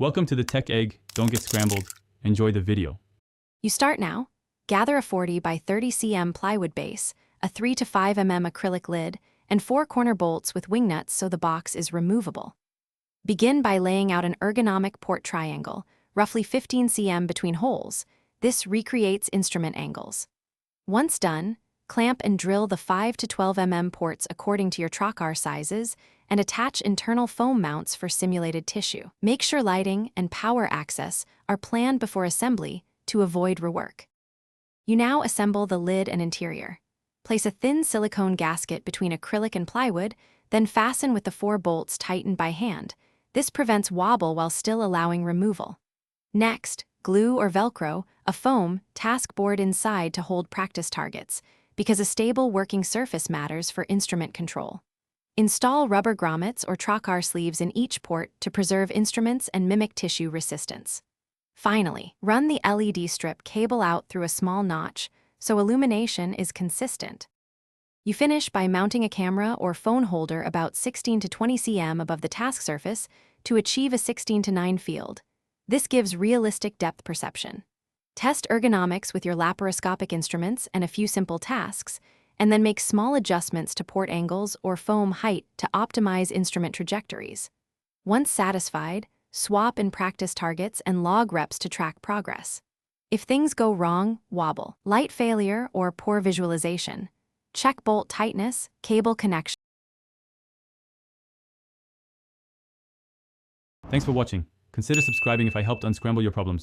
Welcome to the Tech Egg. Don't get scrambled. Enjoy the video. You start now. Gather a 40 by 30 cm plywood base, a 3 to 5 mm acrylic lid, and 4 corner bolts with wing nuts so the box is removable. Begin by laying out an ergonomic port triangle, roughly 15 cm between holes. This recreates instrument angles. Once done, clamp and drill the 5 to 12 mm ports according to your trocar sizes and attach internal foam mounts for simulated tissue. Make sure lighting and power access are planned before assembly to avoid rework. You now assemble the lid and interior. Place a thin silicone gasket between acrylic and plywood, then fasten with the 4 bolts tightened by hand. This prevents wobble while still allowing removal. Next, glue or Velcro a foam task board inside to hold practice targets, because a stable working surface matters for instrument control. Install rubber grommets or trocar sleeves in each port to preserve instruments and mimic tissue resistance. Finally, run the LED strip cable out through a small notch so illumination is consistent. You finish by mounting a camera or phone holder about 16 to 20 cm above the task surface to achieve a 16:9 field. This gives realistic depth perception. Test ergonomics with your laparoscopic instruments and a few simple tasks, and then make small adjustments to port angles or foam height to optimize instrument trajectories. Once satisfied, swap in practice targets and log reps to track progress. If things go wrong, wobble, light failure, or poor visualization, check bolt tightness, cable connection. Thanks for watching. Consider subscribing if I helped unscramble your problems.